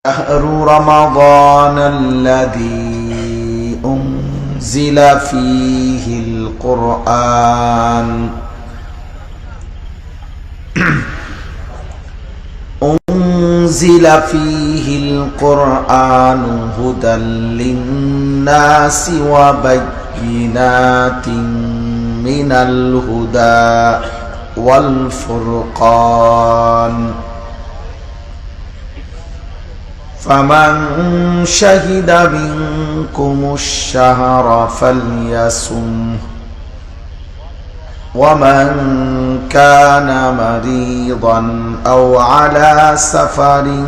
شهر رمضان الذي أنزل فيه القرآن هدى للناس وبينات من الهدى والفرقان فمن شهد منكم الشهر فليصمه ومن كان مريضا أو على سفر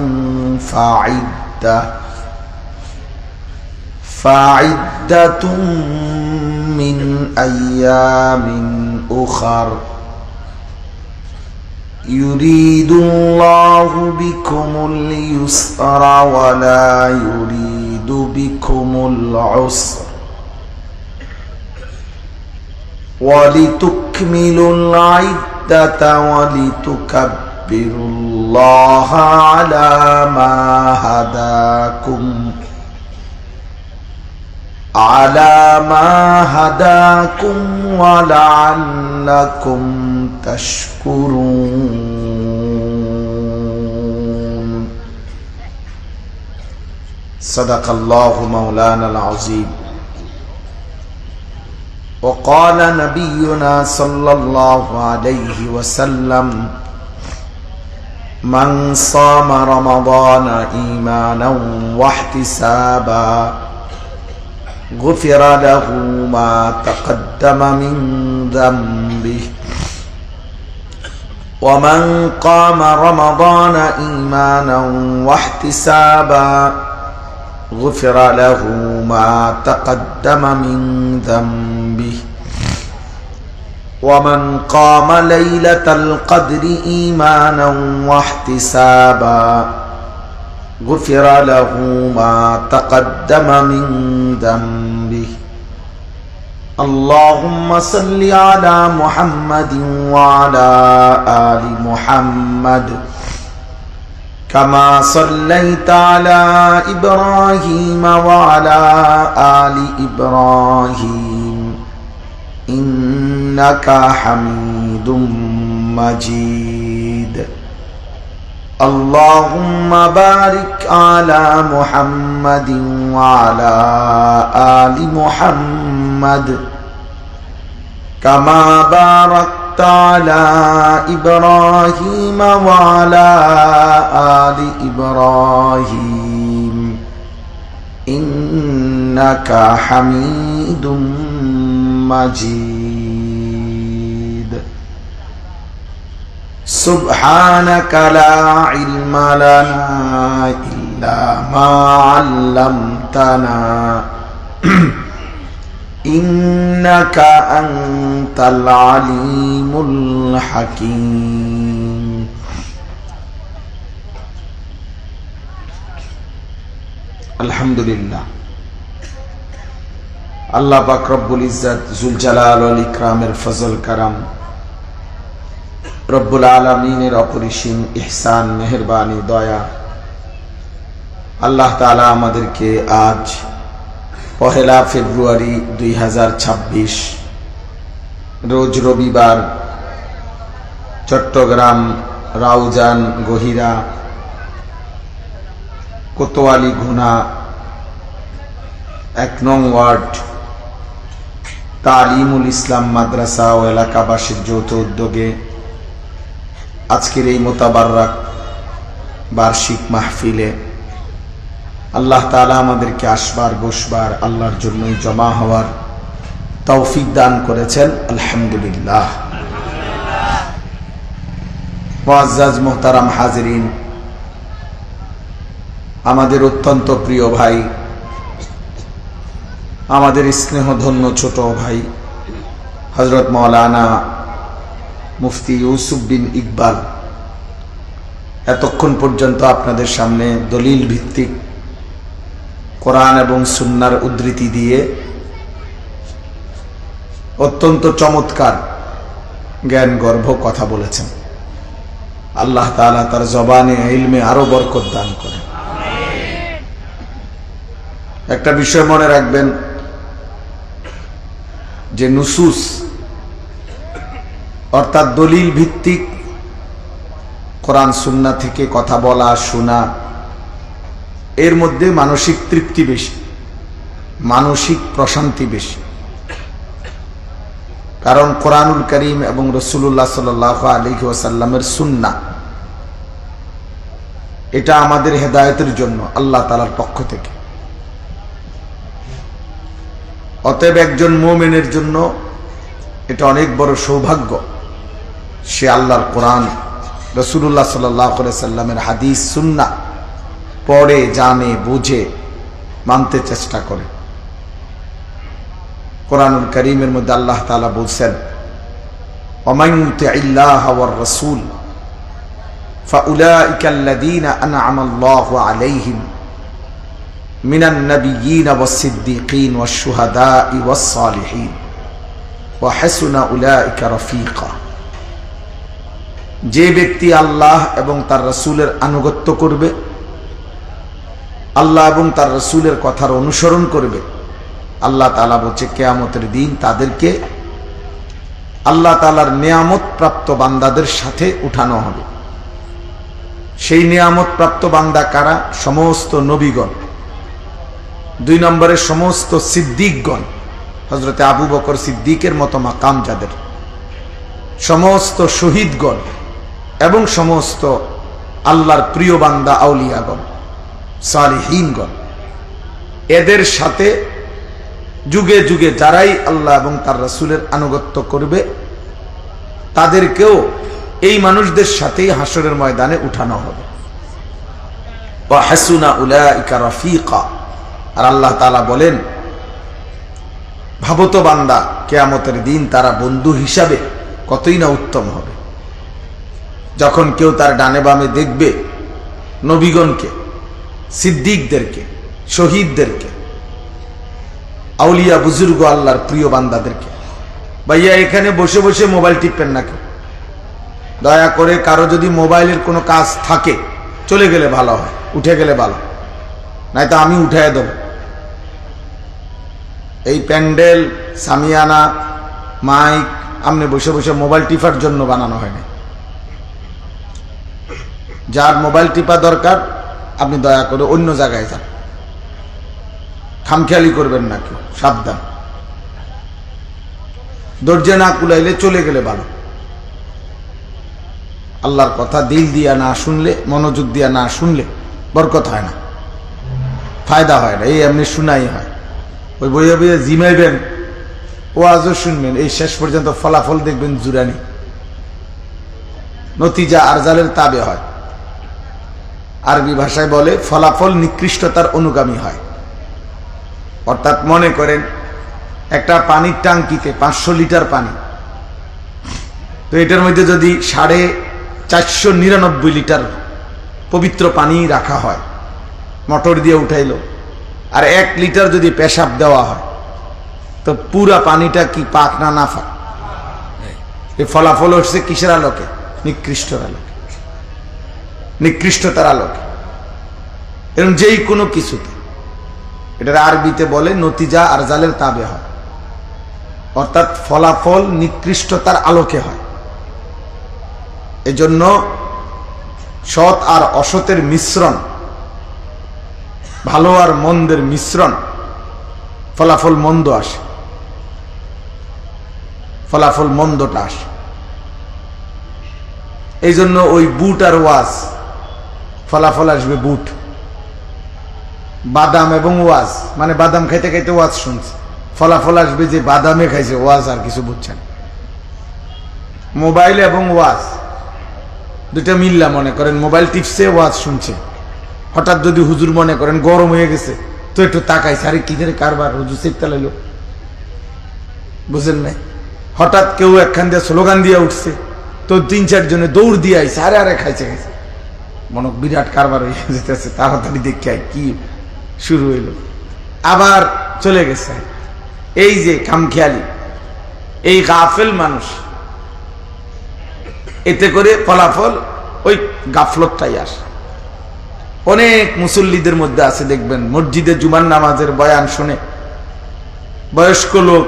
فعدة من أيام أخر يريد الله بكم اليسر ولا يريد بكم العسر ولتكملوا العدة ولتكبروا الله على ما هداكم ولعلكم تشكرون صدق الله مولانا العظيم وقال نبينا صلى الله عليه وسلم من صام رمضان إيمانا واحتسابا غفر له ما تقدم من ذنبه ومن قام رمضان إيمانا واحتسابا غفر له ما تقدم من ذنبه ومن قام ليلة القدر إيمانا واحتسابا غفر له ما تقدم من ذنبه اللهم صل على محمد وعلى آل محمد كما صليت على إبراهيم وعلى آل إبراهيم إنك حميد مجيد اللهم بارك على محمد وعلى آل محمد كما باركت على إبراهيم وعلى آل إبراهيم إنك حميد مجيد سبحانك لا علم لنا إلا ما علمتنا إنك أنت العليم الحكيم الحمد لله আল্লাহ পাক রব্বুল ইজ্জত জুল জালাল ওয়াল ইকরামের ফজল কারাম রব্বুল আলামিনের অপরিসীম ইহসান মেহেরবানি দয়া আল্লাহ তাআলা আমাদেরকে আজ পহেলা ফেব্রুয়ারি 2026 রোজ রবিবার চট্টগ্রাম রাউজান গহিরা কোতোয়ালি ঘুনা 1 নং ওয়ার্ড তালিমুল ইসলাম মাদ্রাসা ও এলাকাবাসীর যৌথ উদ্যোগে আজকের এই মোতাবারক বার্ষিক মাহফিলে আল্লাহ তাআলা আমাদেরকে আসবার বসবার আল্লাহর জন্যই জমা হওয়ার তৌফিক দান করেছেন আলহামদুলিল্লাহ মুআজ্জাজ মুহতারাম হাজিরিন আমাদের অত্যন্ত প্রিয় ভাই আমাদের স্নেহধন্য ছোট ভাই হযরত মাওলানা মুফতি ইউসুফ বিন ইকবাল এতক্ষণ পর্যন্ত আপনাদের সামনে দলিল ভিত্তিক কোরআন এবং সুন্নাহর উদ্ধৃতি দিয়ে অত্যন্ত চমৎকার জ্ঞান গর্ভ কথা বলেছেন। আল্লাহ তাআলা তার জবানে ইলমে আরো বরকত দান করেন। একটা বিষয় মনে রাখবেন যে নুসুস অর্থাৎ দলিল ভিত্তিক কোরআন সুন্নাহ থেকে কথা বলা শোনা, এর মধ্যে মানসিক তৃপ্তি বেশি, মানসিক প্রশান্তি বেশি। কারণ কোরআনুল কারীম এবং রাসূলুল্লাহ সাল্লাল্লাহু আলাইহি ওয়াসাল্লামের সুন্নাহ এটা আমাদের হেদায়েতের জন্য আল্লাহ তাআলার পক্ষ থেকে। অতএব একজন মুমিনের জন্য এটা অনেক বড় সৌভাগ্য, সে আল্লাহর কোরআন, রাসূলুল্লাহ সাল্লাল্লাহু আলাইহি ওয়াসাল্লামের হাদিস সুন্নাহ পড়ে, জানে, বুঝে, মানতে চেষ্টা করে। কোরআনুল কারীমের মধ্যে আল্লাহ তাআলা বলছেন, ওয়ামান ইউতিইল্লাহা ওয়ার রাসূল ফাউলাইকা আল্লাযীনা আনআমা আল্লাহু আলাইহিম মিনান নাবিয়্যিনা ওয়াস-সিদ্দীকিন ওয়াশ-শুহাদাই ওয়াস-সালিহিন ওয়া হাসুনা উলাইকা রাফীকা। যে ব্যক্তি আল্লাহ এবং তার রাসূলের আনুগত্য করবে, আল্লাহ এবং তার রাসূলের কথার অনুসরণ করবে, আল্লাহ তাআলা বলছে কিয়ামতের দিন তাদেরকে আল্লাহ তাআলার নিয়ামত প্রাপ্ত বান্দাদের সাথে উঠানো হবে। সেই নিয়ামত প্রাপ্ত বান্দা কারা? সমস্ত নবীগণ, 2 নম্বরে সমস্ত সিদ্দিকগণ, হযরতে আবু বকর সিদ্দিকের মতো মাকাম যাদের, সমস্ত শহীদগণ এবং সমস্ত আল্লাহর প্রিয় বান্দা আউলিয়াগণ, সালিহিনগণ, এদের সাথে যুগে যুগে যারাই আল্লাহ এবং তার রাসূলের আনুগত্য করবে তাদেরকেও এই মানুষদের সাথেই হাসরের ময়দানে উঠানো হবে। ওয়া হাসুনা উলাইকা রাফীকা। আর আল্লাহ তাআলা বলেন, ভাবতো বান্দা কিয়ামতের দিন তারা বন্ধু হিসাবে কতই না উত্তম হবে। যখন কেউ তার ডানে বামে দেখবে নবীগণকে, সিদ্দিকদেরকে, শহীদদেরকে, আউলিয়া বুজুর্গ আল্লাহর প্রিয় বান্দাদেরকে। ভাইয়া এখানে বসে বসে মোবাইল টিপবেন না কেউ, দয়া করে। কারো যদি মোবাইলের কোনো কাজ থাকে চলে গেলে ভালো হয়, উঠে গেলে ভালো, নাই তো আমি উঠাই দেব। এই প্যান্ডেল, সামিয়ানা, মাইক আপনি বসে বসে মোবাইল টিপার জন্য বানানো হয়নি। যার মোবাইল টিপা দরকার আপনি দয়া করে অন্য জায়গায় যান, খামখেয়ালি করবেন না কেউ, সাবধান। দরজা না কুলাইলে চলে গেলে ভালো। আল্লাহর কথা দিল দিয়া না শুনলে, মনোযোগ দিয়া না শুনলে বরকত হয় না, ফায়দা হয় না, এই এমনি শুনাই হয়। ওই বইয়ে বইয়ে জিমাইবেন, ওয়াজও শুনবেন, এই শেষ পর্যন্ত ফলাফল দেখবেন জুরানি, নতিজা আরজালের তাবে হয়। আরবি ভাষায় বলে ফলাফল নিকৃষ্টতার অনুগামী হয়। অর্থাৎ মনে করেন একটা পানির ট্যাঙ্কিতে 500 লিটার পানি, তো এটার মধ্যে যদি 499 লিটার পবিত্র পানি রাখা হয়, মোটর দিয়ে উঠাইলো, আর 1 লিটার যদি পেশাব দেওয়া হয়, তো পুরা পানিটা কি পাক না নাফাক? এই ফলাফল হচ্ছে কিসের আলোকে? নিকৃষ্টতার আলোকে, নিকৃষ্টতার আলোকে। এরকম যেই কোনো কিছুতে, এটার আরবিতে বলে নতিজা আরজালের তাবে হয়, অর্থাৎ ফলাফল নিকৃষ্টতার আলোকে হয়। এজন্য সৎ আর অসতের মিশ্রণ, ভালো আর মন্দের মিশ্রণ, ফলাফল মন্দ আসে, ফলাফল মন্দটা আসে। এই জন্য ওই বুট আর ওয়াজ, ফলাফল আসবে বুট। বাদাম এবং ওয়াজ, মানে বাদাম খাইতে খাইতে ওয়াজ শুনছে, ফলাফল আসবে যে বাদামে খাইছে, ওয়াজ আর কিছু বুঝছেন। মোবাইল এবং ওয়াজ দুইটা মিল্লা, মনে করেন মোবাইল টিপছে, ওয়াজ শুনছে, হঠাৎ যদি হুজুর মনে করেন গরম হয়ে গেছে, তো একটু তাকাইছে, আরে কি ধরে কারবার, হুজুর চেকতে লাইল, বুঝেন নাই? হঠাৎ কেউ একখান দিয়ে স্লোগান দিয়ে উঠছে, তো 3-4 জনে দৌড় দিয়ে আইছে, আরে আরে খাইছে খাইছে, মনে বিরাট কারবার হয়ে যেতেছে, তাড়াতাড়ি দেখে কি শুরু হইল, আবার চলে গেছে। এই যে খামখেয়ালি, এই গাফেল মানুষ, এতে করে ফলাফল ওই গাফলতটাই আসে। অনেক মুসল্লিদের মধ্যে আছে দেখবেন মসজিদে জুমার নামাজের বয়ান শুনে বয়স্ক লোক